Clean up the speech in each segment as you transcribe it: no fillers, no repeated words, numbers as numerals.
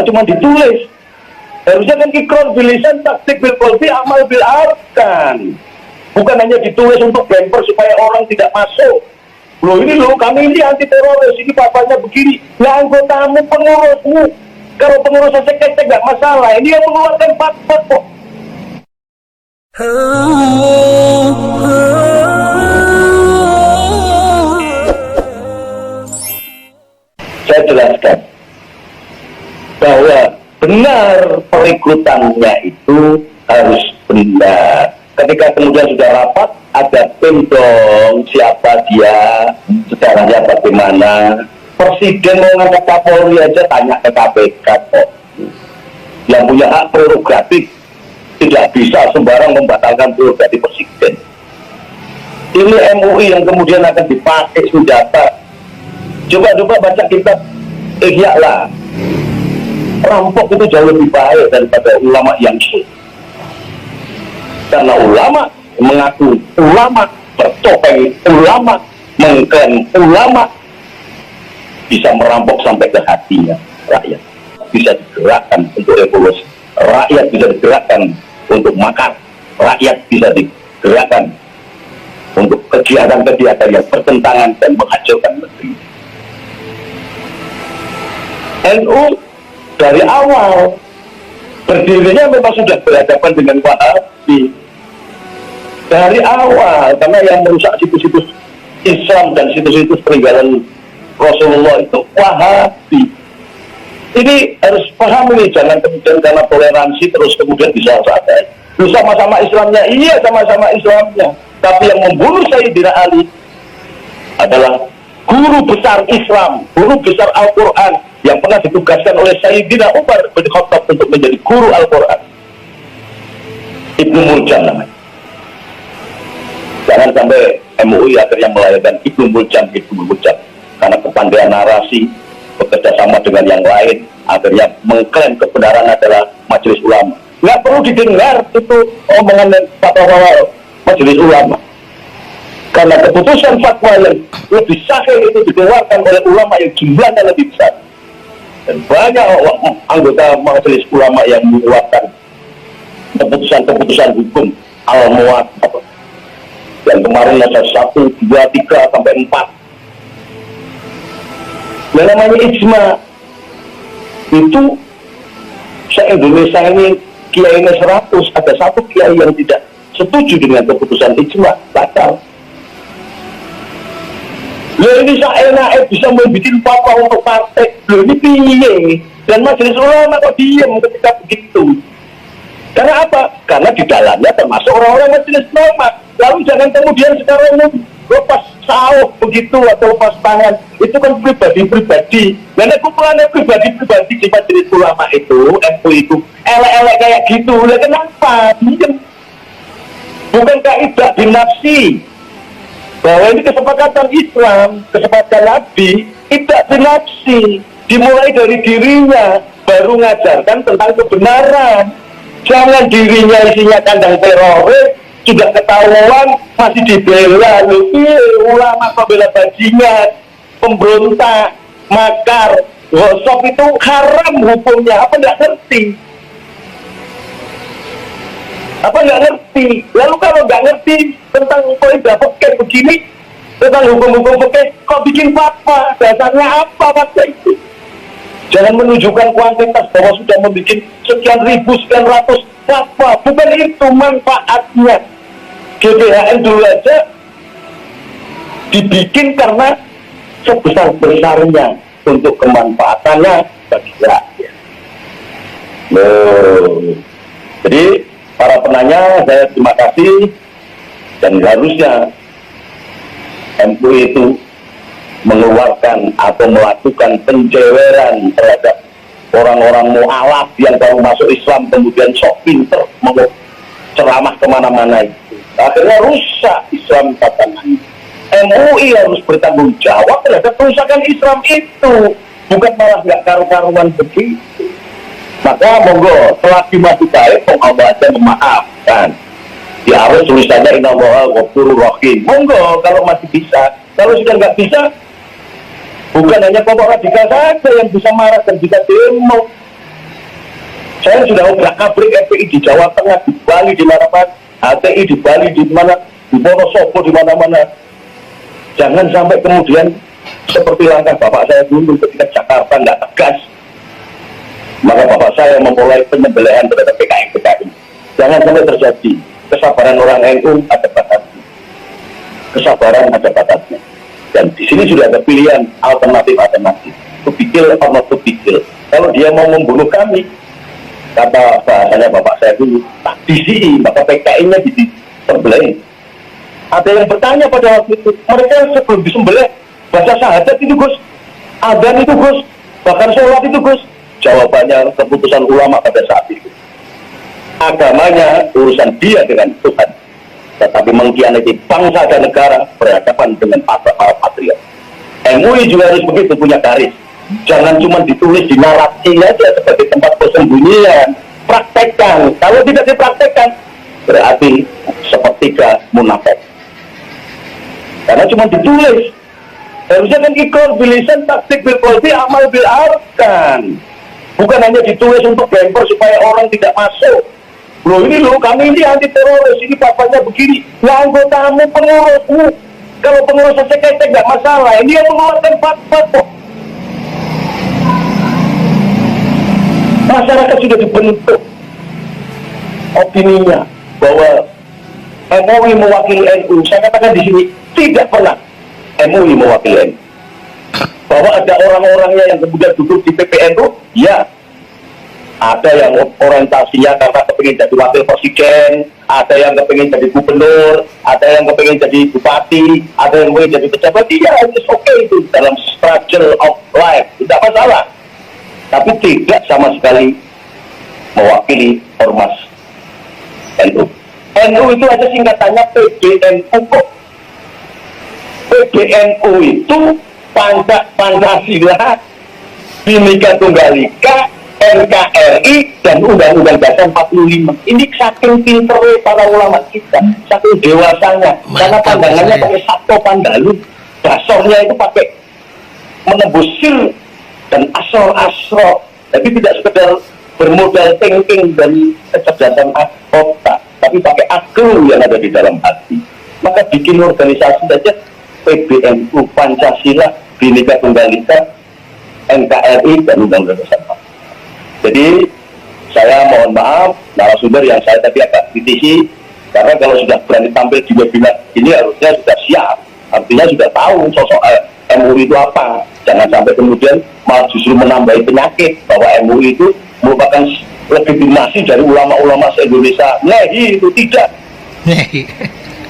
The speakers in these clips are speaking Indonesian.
cuma ditulis. Harusnya kan ikrar bilisan, taktik bil qalbi, amal bil arkan. Bukan hanya ditulis untuk bumper supaya orang tidak masuk. Loh ini loh, kami ini anti teroris, ini papanya begini. Ya anggotamu, pengurusmu. Kalau pengurus sekte nggak masalah, ini yang mengeluarkan fatwa kok. Saya jelaskan bahwa benar perekrutannya itu harus benar. Ketika kemudian sudah rapat, ada tim dong, siapa dia, sejarahnya bagaimana. Presiden mau ngangkat Kapolri aja tanya ke KPK kok. Yang punya hak prerogatif tidak bisa sembarang membatalkan prerogatif presiden. Ini MUI yang kemudian akan dipakai senjata. Coba baca kitab Ihya lah. Rampok itu jauh lebih baik daripada ulama yang syuh. Karena ulama mengaku ulama, bertopeng ulama, mengklaim ulama, bisa merampok sampai ke hatinya rakyat. Bisa digerakkan untuk revolusi, rakyat bisa digerakkan untuk makar, rakyat bisa digerakkan untuk kegiatan-kegiatan yang bertentangan dan menghancurkan negeri. NU dari awal berdirinya memang sudah berhadapan dengan Wahabi dari awal, karena yang merusak situs-situs Islam dan situs-situs peninggalan Rasulullah itu Wahabi. Ini harus paham ini, jangan kemudian karena toleransi terus kemudian disalah-salahkan. Sama-sama Islamnya, iya sama-sama Islamnya, tapi yang membunuh Sayyidina Ali adalah guru besar Islam, guru besar Al-Quran yang pernah ditugaskan oleh Sayyidina Umar bin Khattab untuk menjadi guru Al-Quran. Ibnu Muljam namanya. Jangan sampai MUI akhirnya melahirkan Ibnu Muljam karena kepandaian narasi, bekerja sama dengan yang lain, akhirnya mengklaim kebenaran adalah Majelis Ulama. Nggak perlu didengar itu omongan fatwa Majelis Ulama, karena keputusan fatwa yang lebih sahih itu dikeluarkan oleh ulama yang jumlahnya lebih besar, dan banyak anggota Majelis Ulama yang mengeluarkan keputusan hukum al-muwaffaq yang kemarin ada 1, 2, 3 sampai 4. Yang namanya ijma itu se-Indonesia ini kiainya 100, ada 1 kiai yang tidak setuju dengan keputusan ijma, batal. Ya ini saya bisa membuat fatwa untuk partai, loh ini piye? Dan Majelis Ulama kok diem ketika begitu? Karena apa? Karena di dalamnya termasuk orang-orang Majelis Ulama. Lalu jangan kemudian sekarang lepas sawah begitu atau lepas tangan, itu kan pribadi-pribadi. Dan kumpulannya pribadi-pribadi di Majelis Ulama itu, MUI itu elek-elek kayak gitu. Lah kenapa? Bukan kaidah binafsi bahwa ini kesepakatan Islam, kesepakatan Nabi, tidak binafsi, dimulai dari dirinya, baru ngajarkan tentang kebenaran. Jangan dirinya isinya kandang teroris, sudah ketahuan masih dibela. Ulama pembela bajingan, pemberontak, makar, gosok itu haram hukumnya. Apa nggak ngerti? Lalu kalau nggak ngerti tentang kaidah fikih begini, tentang hukum-hukum fikih, kok bikin fatwa? Dasarnya apa fatwa itu? Jangan menunjukkan kuantitas bahwa sudah membuat sekian ribu, sekian ratus fatwa. Bukan itu manfaatnya. GBHN dulu aja dibikin karena sebesar-besarnya untuk kemanfaatannya bagi rakyat. Jadi para penanya, saya terima kasih, dan harusnya MUI itu mengeluarkan atau melakukan penjeweran terhadap orang-orang mu'alaf yang baru masuk Islam kemudian sok pinter mau ceramah kemana-mana itu. Akhirnya rusak Islam tatanan. MUI harus bertanggung jawab terhadap kerusakan Islam itu, bukan malah nggak karu-karuan begitu. Maka monggo selagi masih baik, Allah aja memaafkan. Di awal tulisannya innallaha ghafurur rahim. Monggo kalau masih bisa. Kalau sudah nggak bisa, bukan hanya kelompok radikal saja yang bisa marah dan bisa demo. Saya sudah obrak-abrik FPI di Jawa Tengah, di Bali, di mana-mana, HTI di Bali, di mana, di Wonosobo, di mana-mana. Jangan sampai kemudian seperti langkah bapak saya dulu ketika Jakarta nggak tegas, maka bapak saya memulai penyembelihan terhadap PKI. Jangan sampai terjadi. Kesabaran orang NU ada batasnya. Kesabaran ada batasnya. Dan di sini sudah ada pilihan alternatif. Tubikil atau tubikil. Kalau dia mau membunuh kami, kata bahasanya bapak saya dulu, tak disi, maka PKI-nya disembelih. Ada yang bertanya pada waktu itu, mereka sebelum disembelih baca syahadat itu Gus, adzan itu Gus, bahkan sholat itu Gus. Jawabannya keputusan ulama pada saat itu. Agamanya urusan dia dengan Tuhan, tetapi mengkhianati bangsa dan negara berhadapan dengan para patriot. MUI juga harus begitu, punya garis. Jangan cuma ditulis di narasi aja sebagai tempat persembunyian. Praktekkan. Kalau tidak dipraktekkan, berarti sepertiga munafik. Karena cuma ditulis. Harusnya kan ikor bilisan taktik bil qalbi amal bil arkan. Bukan hanya ditulis untuk bemper supaya orang tidak masuk. Loh ini loh, kami ini anti teroris, ini papanya begini. Ya anggotamu, pengurusmu. Kalau pengurus secek-cek nggak masalah. Ini yang mengeluarkan fatwa kok. Masyarakat sudah dibentuk opininya bahwa MUI mewakili NU. Saya katakan di sini tidak pernah MUI mewakili NU. Bahwa ada orang-orangnya yang kemudian duduk di PPNU, ya. Ada yang orientasinya karena kepingin jadi wakil presiden, ada yang kepingin jadi gubernur, ada yang kepingin jadi bupati, ada yang kepingin jadi pejabat. Ya, it's okay itu dalam struggle of life, tidak masalah. Tapi tidak sama sekali mewakili ormas NU. NU itu aja singkatannya PBNU kok. PBNU itu Pancasila, Bhinneka Tunggal Ika, NKRI, dan Undang-Undang Dasar 45. Ini saking pinternya para ulama kita, saking dewasanya. Karena pandangannya pakai Sabto Pandalu, dasarnya itu pakai menembus sir dan asal-asal. Jadi tidak sekedar bermodal thinking dan kecerdasan otak, tapi pakai akal yang ada di dalam hati. Maka bikin organisasi saja PBNU, Pancasila, Bhinneka Tunggal Ika, NKRI, dan Undang-Undang Dasar 45. Jadi saya mohon maaf narasumber yang saya tadi agak kritisi, karena kalau sudah berani tampil di webinar ini harusnya sudah siap, artinya sudah tahu sosok MUI itu apa. Jangan sampai kemudian malah justru menambahi penyakit bahwa MUI itu merupakan legitimasi dari ulama-ulama se-Indonesia. Itu tidak.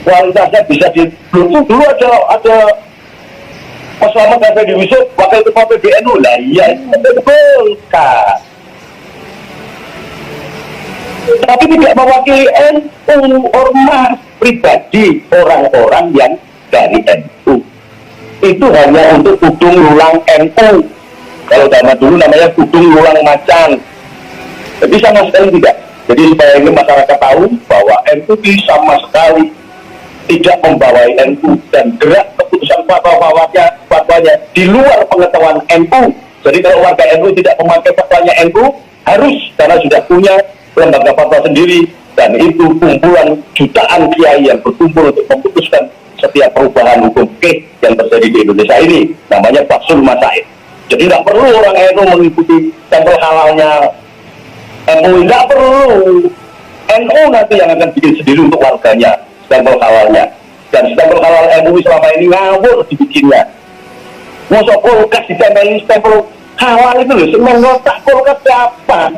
Kualitasnya bisa dulu ada Mas Selamat Effendi Wisut, wakil ketua PBNU. Lah iya, itu betul kan. Tapi tidak mewakili NU, ormas pribadi, orang-orang yang dari NU. Itu hanya untuk kudung lulang NU. Kalau zaman dulu namanya kudung lulang macan. Jadi sama sekali tidak. Jadi supaya ini masyarakat tahu bahwa NU sama sekali tidak membawai NU, dan gerak keputusan fatwanya di luar pengetahuan NU. Jadi kalau warga NU tidak memakai fatwanya NU, harus, karena sudah punya lembaga fatwa sendiri, dan itu kumpulan jutaan kiai yang berkumpul untuk memutuskan setiap perubahan hukum fikih yang terjadi di Indonesia ini, namanya Basul Masaid. Jadi tidak perlu orang NU mengikuti stempel halalnya MUI, tidak perlu. NU nanti yang akan bikin sendiri untuk warganya stempel halalnya, dan stempel halal MUI selama ini ngawur dibikinnya. Masa kulkas ditempeli stempel halal itu loh, semen otak kulkas siapa?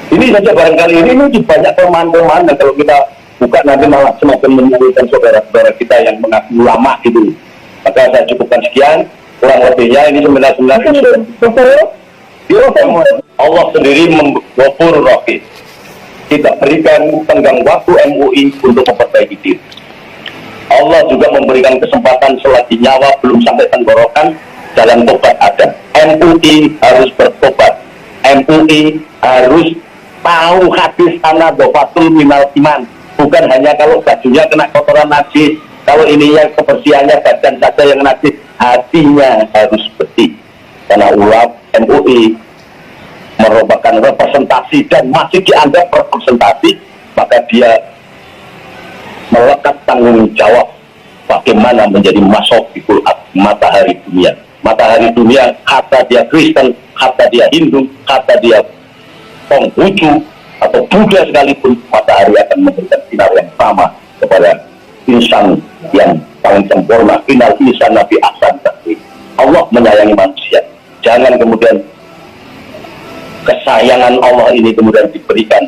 Ini saja barangkali ini di banyak kelemahan-kelemahan, dan kalau kita buka nanti malah semakin menyulitkan saudara-saudara kita yang mengaku ulama gitu. Maka saya cukupkan sekian, kurang lebihnya ini sebenarnya Allah sendiri menggopur rohid. Kita berikan tenggang waktu MUI untuk memperbaiki diri. Allah juga memberikan kesempatan selagi nyawa belum sampai tenggorokan, jalan tobat ada. MUI harus bertobat. MUI harus tahu hadis ana dofatul minal iman. Bukan hanya kalau bajunya kena kotoran najis, kalau ininya kebersihannya badan saja yang najis, hatinya harus bersih. Karena ulama MUI merupakan representasi dan masih dianggap representasi, maka dia melekat tanggung jawab bagaimana menjadi masofikul matahari dunia. Matahari dunia, kata dia Kristen, kata dia Hindu, kata dia Konghucu atau Buddha sekalipun, matahari akan memberikan sinar yang sama kepada insan yang paling sempurna. Innal insana fi ahsani taqwim. Allah menyayangi manusia. Jangan kemudian kesayangan Allah ini kemudian diberikan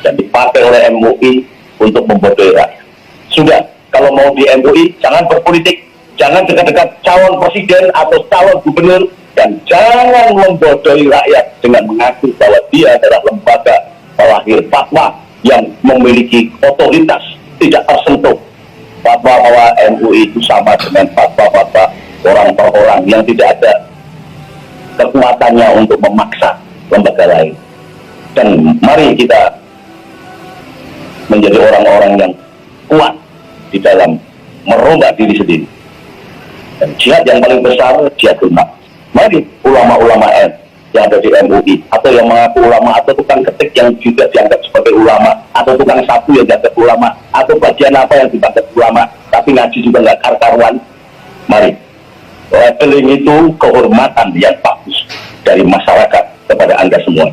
dan dipakai oleh MUI untuk membodohi rakyat. Sudah, kalau mau di MUI jangan berpolitik, jangan dekat-dekat calon presiden atau calon gubernur, dan jangan membodohi rakyat dengan mengaku bahwa dia adalah lembaga pelahir fatwa yang memiliki otoritas tidak tersentuh. Fatwa bahwa MUI itu sama dengan fatwa-fatwa orang per orang yang tidak ada kekuatannya untuk memaksa lembaga lain. Dan mari kita menjadi orang-orang yang kuat di dalam merombak diri sendiri. Dan jihad yang paling besar, jihadul nafs. Mari ulama-ulama yang ada di MUI, atau yang mengaku ulama, atau tukang ketik yang juga dianggap sebagai ulama, atau tukang sapu yang dianggap ulama, atau bagian apa yang dianggap ulama, tapi ngaji juga nggak karuan. Mari, labeling itu kehormatan yang bagus dari masyarakat kepada Anda semua.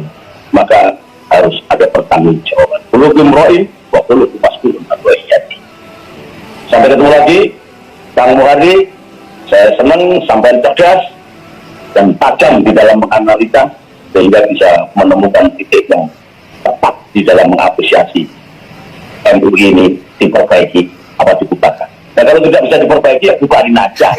Maka harus ada pertanggungjawaban. Kullukum ra'in wa kullukum mas'ulun an ra'iyati. Sampai ketemu lagi, Kang Muharri. Saya senang, sampai cerdas dan tajam di dalam menganalisa, sehingga bisa menemukan titik yang tepat di dalam mengapresiasi MUI ini diperbaiki apa dibubarkan. Nah, kalau tidak bisa diperbaiki, ya bubarin aja.